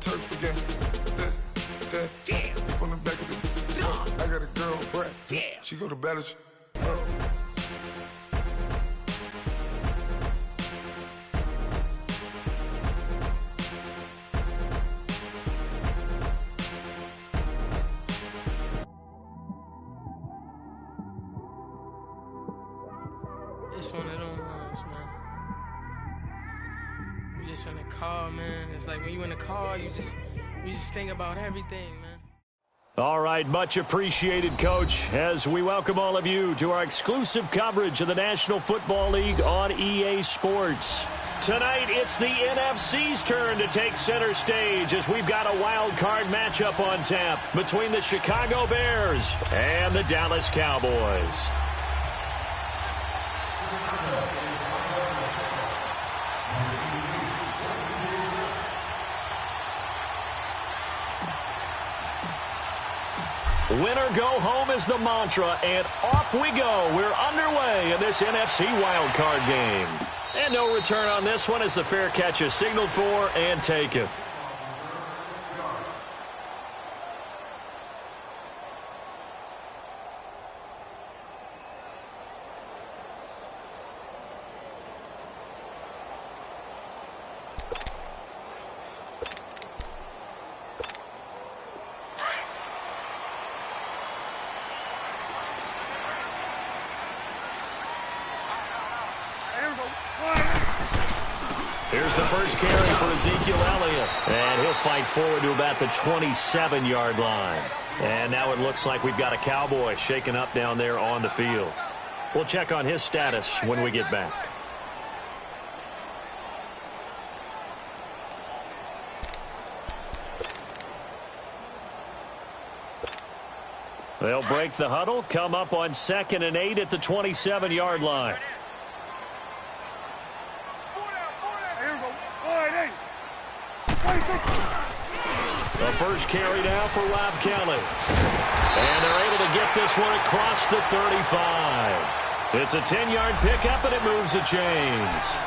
turf again. This, that, yeah. From the back of the I got a girl, Brad. Yeah. She go to battle. It's one of them ones, man. You just in the car, man. It's like when you in the car, you just think about everything, man. All right, much appreciated, Coach, as we welcome all of you to our exclusive coverage of the National Football League on EA Sports. Tonight, it's the NFC's turn to take center stage as we've got a wild card matchup on tap between the Chicago Bears and the Dallas Cowboys. Winner go home is the mantra, and off we go. We're underway in this NFC wildcard game. And no return on this one as the fair catch is signaled for and taken. Here's the first carry for Ezekiel Elliott. And he'll fight forward to about the 27-yard line. And now it looks like we've got a Cowboy shaken up down there on the field. We'll check on his status when we get back. They'll break the huddle, come up on 2nd and 8 at the 27-yard line. The first carry now for Rob Kelly. And they're able to get this one across the 35. It's a 10-yard pickup, and it moves the chains.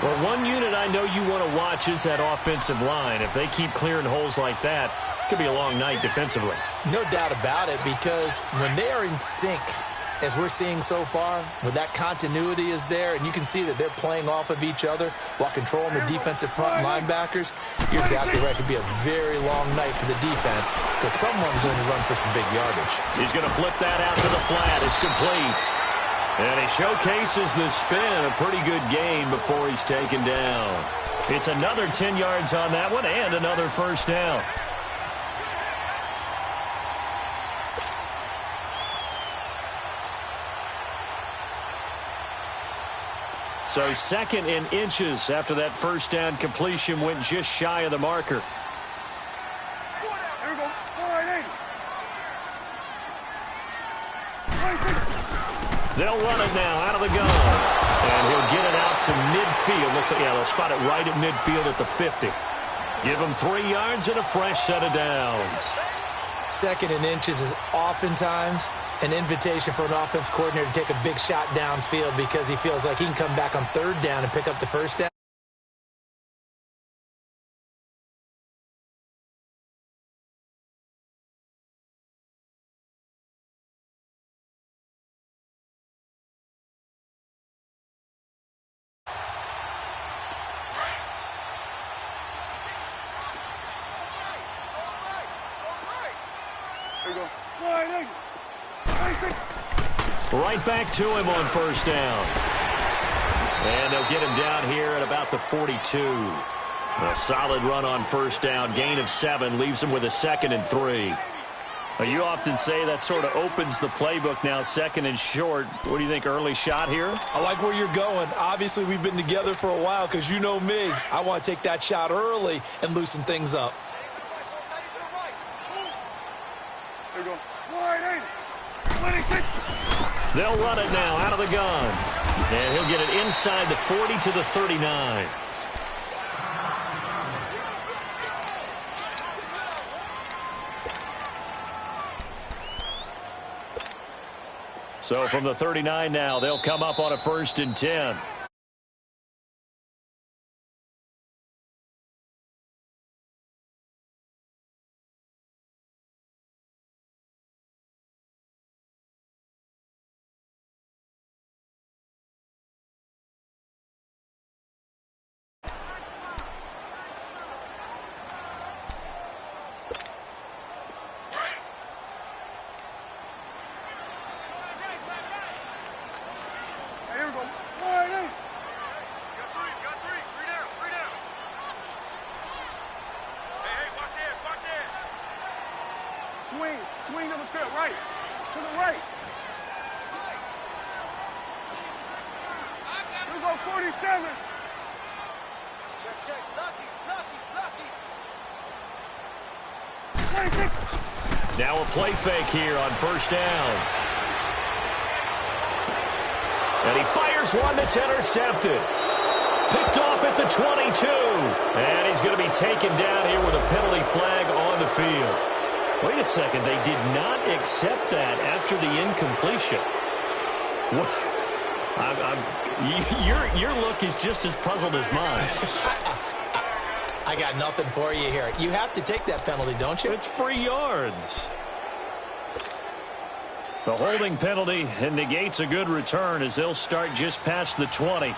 Well, one unit I know you want to watch is that offensive line. If they keep clearing holes like that, it could be a long night defensively. No doubt about it, because when they are in sync, as we're seeing so far, when that continuity is there, and you can see that they're playing off of each other while controlling the defensive front linebackers, you're exactly right. It could be a very long night for the defense because someone's going to run for some big yardage. He's going to flip that out to the flat. It's complete. And he showcases the spin. A pretty good gain before he's taken down. It's another 10 yards on that one and another first down. So 2nd and inches after that first down completion went just shy of the marker. They'll run it now out of the gun. And he'll get it out to midfield. Looks like, yeah, they'll spot it right at midfield at the 50. Give him 3 yards and a fresh set of downs. 2nd and inches is oftentimes an invitation for an offense coordinator to take a big shot downfield because he feels like he can come back on 3rd down and pick up the first down. Right back to him on first down. And they'll get him down here at about the 42. A solid run on first down. Gain of 7 leaves him with a 2nd and 3. Now, you often say that sort of opens the playbook now, 2nd and short. What do you think, early shot here? I like where you're going. Obviously, we've been together for a while because you know me. I want to take that shot early and loosen things up. They'll run it now out of the gun. And he'll get it inside the 40 to the 39. So from the 39 now, they'll come up on a 1st and 10. Swing to the field, right. To the right. Here go 47. Check. Lucky. 26. Now a play fake here on first down. And he fires one that's intercepted. Picked off at the 22. And he's going to be taken down here with a penalty flag on the field. Wait a second. They did not accept that after the incompletion. What? Your look is just as puzzled as mine. I got nothing for you here. You have to take that penalty, don't you? It's free yards. The holding penalty negates a good return as they'll start just past the 20.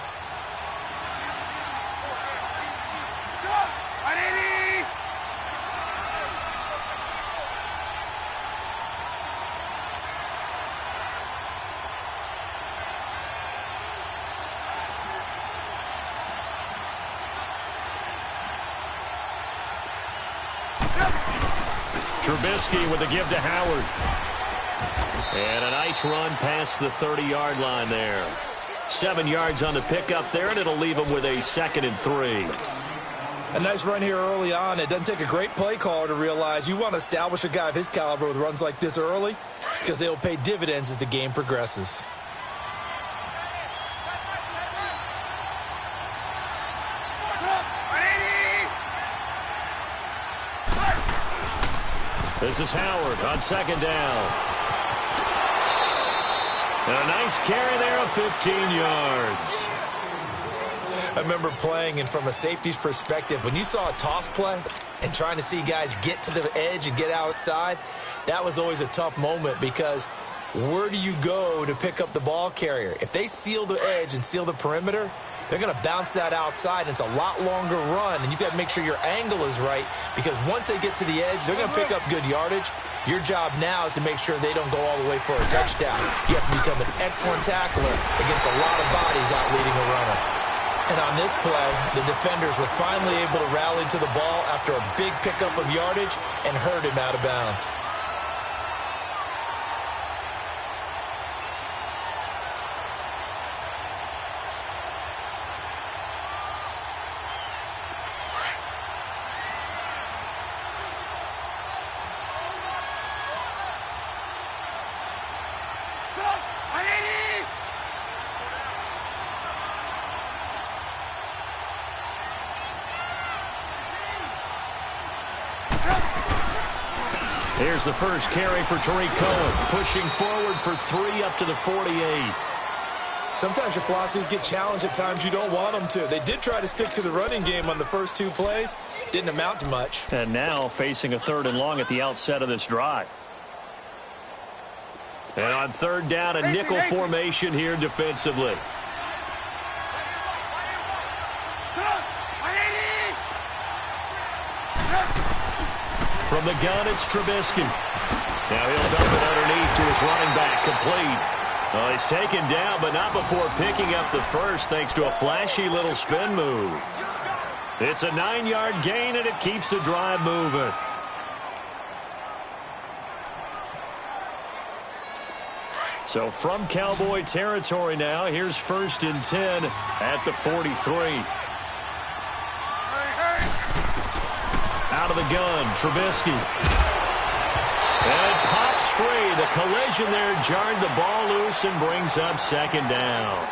Trubisky with a give to Howard. And a nice run past the 30-yard line there. 7 yards on the pickup there, and it'll leave him with a 2nd and 3. A nice run here early on. It doesn't take a great play caller to realize you want to establish a guy of his caliber with runs like this early because they'll pay dividends as the game progresses. This is Howard on 2nd down. And a nice carry there of 15 yards. I remember playing, and from a safety's perspective, when you saw a toss play and trying to see guys get to the edge and get outside, that was always a tough moment because where do you go to pick up the ball carrier? If they seal the edge and seal the perimeter, they're going to bounce that outside, and it's a lot longer run, and you've got to make sure your angle is right because once they get to the edge, they're going to pick up good yardage. Your job now is to make sure they don't go all the way for a touchdown. You have to become an excellent tackler against a lot of bodies out leading a runner. And on this play, the defenders were finally able to rally to the ball after a big pickup of yardage and hurt him out of bounds. Here's the first carry for Tariq Cohen, pushing forward for 3 up to the 48. Sometimes your philosophies get challenged at times you don't want them to. They did try to stick to the running game on the first 2 plays. Didn't amount to much. And now facing a 3rd and long at the outset of this drive. And on 3rd down, a nickel formation here defensively. From the gun, it's Trubisky. Now he'll dump it underneath to his running back, complete. Well, he's taken down, but not before picking up the first, thanks to a flashy little spin move. It's a 9-yard gain, and it keeps the drive moving. So from Cowboy territory now, here's 1st and 10 at the 43. Out of the gun, Trubisky. And it pops free. The collision there jarred the ball loose and brings up 2nd down.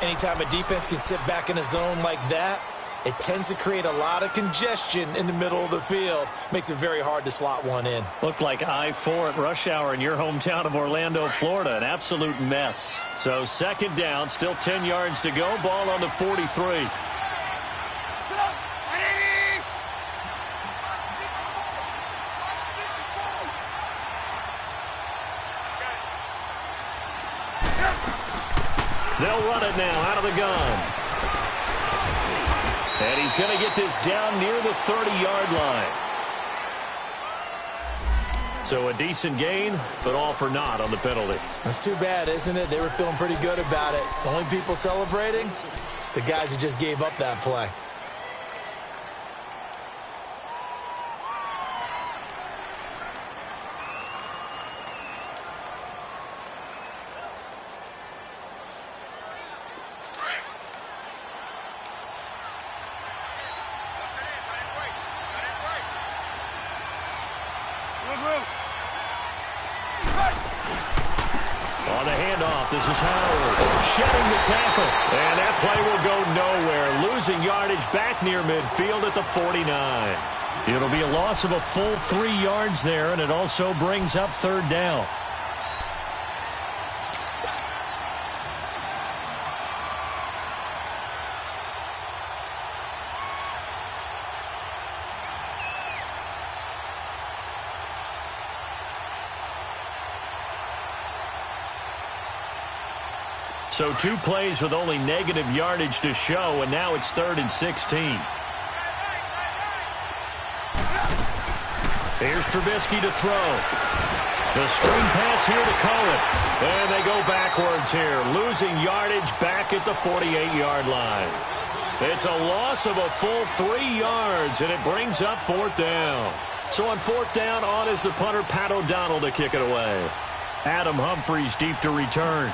Anytime a defense can sit back in a zone like that, it tends to create a lot of congestion in the middle of the field. Makes it very hard to slot one in. Looked like I-4 at rush hour in your hometown of Orlando, Florida. An absolute mess. So 2nd down, still 10 yards to go. Ball on the 43. They'll run it now out of the gun. And he's going to get this down near the 30-yard line. So a decent gain, but all for naught on the penalty. That's too bad, isn't it? They were feeling pretty good about it. The only people celebrating, the guys who just gave up that play. left. This is Howard shedding the tackle. And that play will go nowhere. Losing yardage back near midfield at the 49. It'll be a loss of a full 3 yards there, and it also brings up third down. So 2 plays with only negative yardage to show, and now it's 3rd and 16. Here's Trubisky to throw. The screen pass here to Cohen. And they go backwards here, losing yardage back at the 48-yard line. It's a loss of a full 3 yards, and it brings up 4th down. So on 4th down, on is the punter, Pat O'Donnell, to kick it away. Adam Humphries deep to return.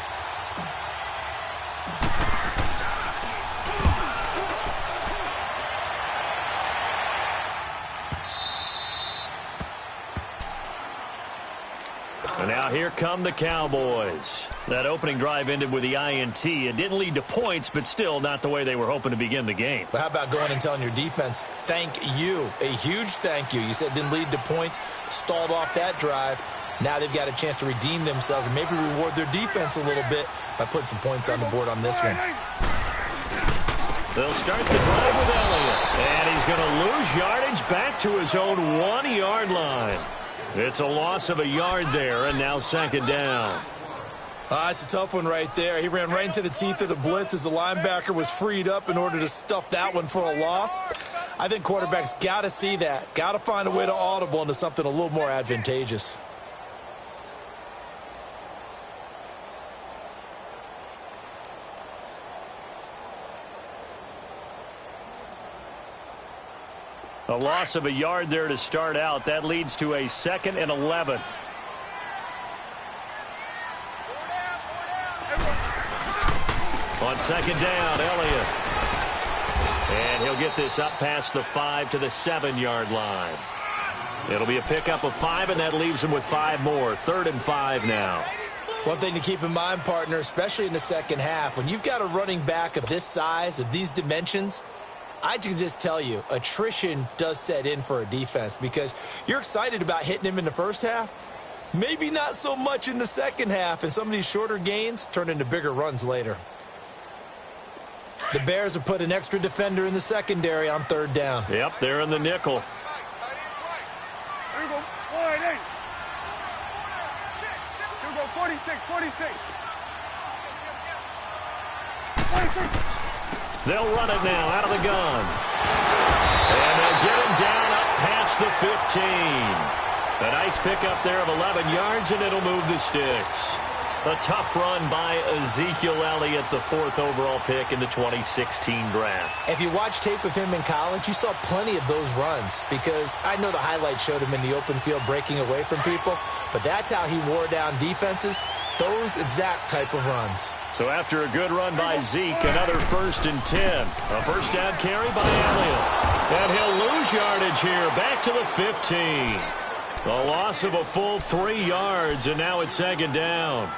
And now here come the Cowboys. That opening drive ended with the INT. It didn't lead to points, but still not the way they were hoping to begin the game. But how about going and telling your defense, thank you, a huge thank you. You said it didn't lead to points, stalled off that drive. Now they've got a chance to redeem themselves and maybe reward their defense a little bit by putting some points on the board on this one. They'll start the drive with Elliott. And he's going to lose yardage back to his own 1-yard line. It's a loss of a yard there, and now 2nd down. It's a tough one right there. He ran right into the teeth of the blitz as the linebacker was freed up in order to stuff that one for a loss. I think quarterbacks got to see that. Got to find a way to audible into something a little more advantageous. A loss of a yard there to start out. That leads to a 2nd and 11. On 2nd down, Elliott. And he'll get this up past the 5 to the 7-yard line. It'll be a pickup of 5, and that leaves him with 5 more. 3rd and 5 now. One thing to keep in mind, partner, especially in the second half, when you've got a running back of this size, of these dimensions, I can just tell you, attrition does set in for a defense because you're excited about hitting him in the first half. Maybe not so much in the second half, and some of these shorter gains turn into bigger runs later. The Bears have put an extra defender in the secondary on 3rd down. Yep, they're in the nickel. Here we go. Wide 8. Here we go. 46. 46. They'll run it now out of the gun. And they'll get him down up past the 15. A nice pickup there of 11 yards, and it'll move the sticks. A tough run by Ezekiel Elliott, the 4th overall pick in the 2016 draft. If you watch tape of him in college, you saw plenty of those runs because I know the highlights showed him in the open field breaking away from people, but that's how he wore down defenses, those exact type of runs. So after a good run by Zeke, another 1st and 10. A first down carry by Elliott. And he'll lose yardage here, back to the 15. A loss of a full 3 yards, and now it's 2nd down.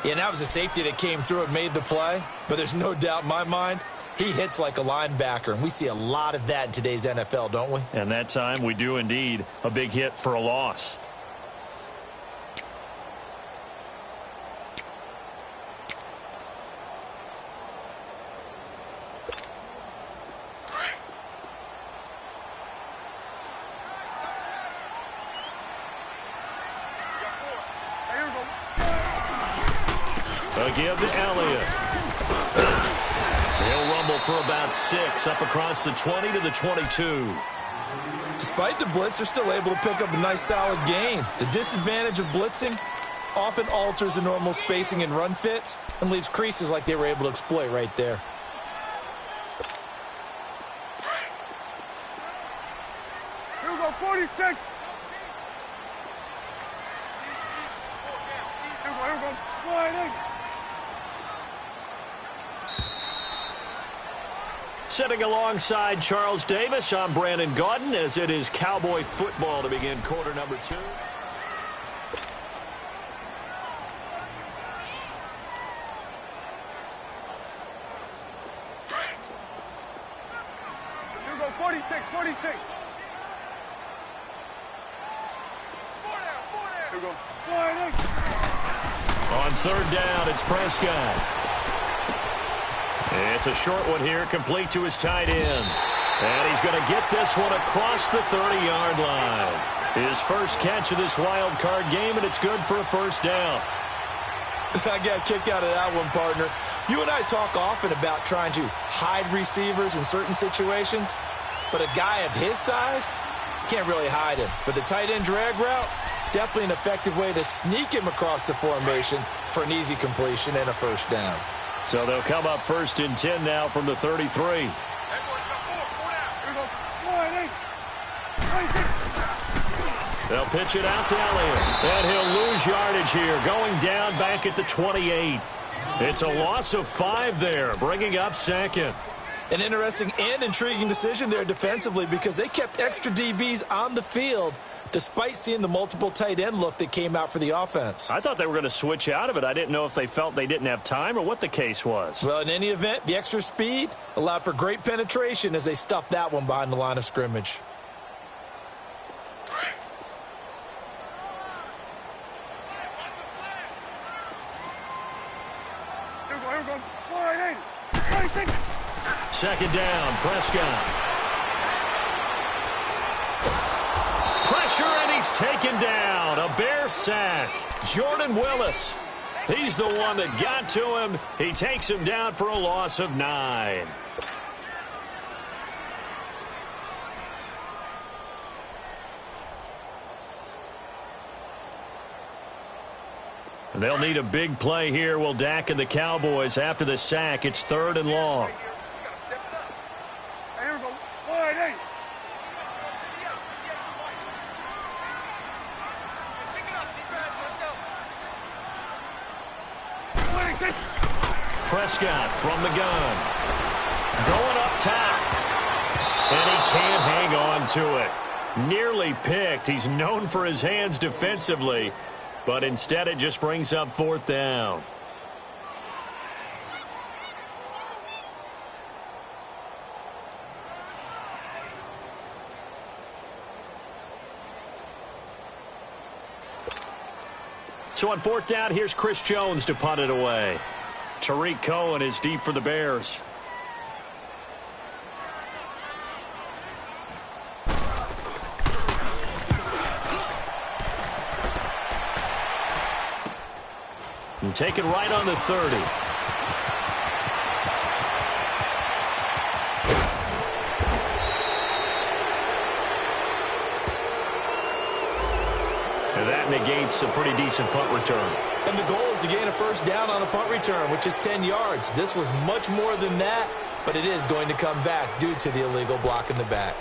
Yeah, and that was a safety that came through and made the play. But there's no doubt in my mind, he hits like a linebacker. And we see a lot of that in today's NFL, don't we? And that time we do indeed. A big hit for a loss. Give to Elliott. He'll rumble for about 6 up across the 20 to the 22. Despite the blitz, they're still able to pick up a nice solid gain. The disadvantage of blitzing often alters the normal spacing and run fits and leaves creases like they were able to exploit right there. Here we go. 46. Here we go. Wide 8. Sitting alongside Charles Davis, I'm Brandon Gaudin as it is Cowboy football to begin quarter number 2. we go. Wide eight. On third down, it's Prescott. It's a short one here, complete to his tight end. And he's going to get this one across the 30-yard line. His first catch of this wild card game, and it's good for a first down. I got a kick out of that one, partner. You and I talk often about trying to hide receivers in certain situations, but a guy of his size can't really hide him. But the tight end drag route, definitely an effective way to sneak him across the formation for an easy completion and a first down. So they'll come up first and 10 now from the 33. They'll pitch it out to Elliott. And he'll lose yardage here, going down back at the 28. It's a loss of 5 there, bringing up second. An interesting and intriguing decision there defensively because they kept extra DBs on the field despite seeing the multiple tight end look that came out for the offense. I thought they were going to switch out of it. I didn't know if they felt they didn't have time or what the case was. Well, in any event, the extra speed allowed for great penetration as they stuffed that one behind the line of scrimmage. Second down, Prescott. Pressure, and he's taken down. A Bear sack. Jordan Willis. He's the one that got to him. He takes him down for a loss of 9. They'll need a big play here. Will Dak and the Cowboys after the sack. It's 3rd and long. Here we go. Wide eight. Prescott from the gun. Going up top. And he can't hang on to it. Nearly picked. He's known for his hands defensively. But instead it just brings up 4th down. So on 4th down, here's Chris Jones to punt it away. Tariq Cohen is deep for the Bears. And take it right on the 30. And that negates a pretty decent punt return. And the goal is to gain a first down on a punt return, which is 10 yards. This was much more than that, but it is going to come back due to the illegal block in the back.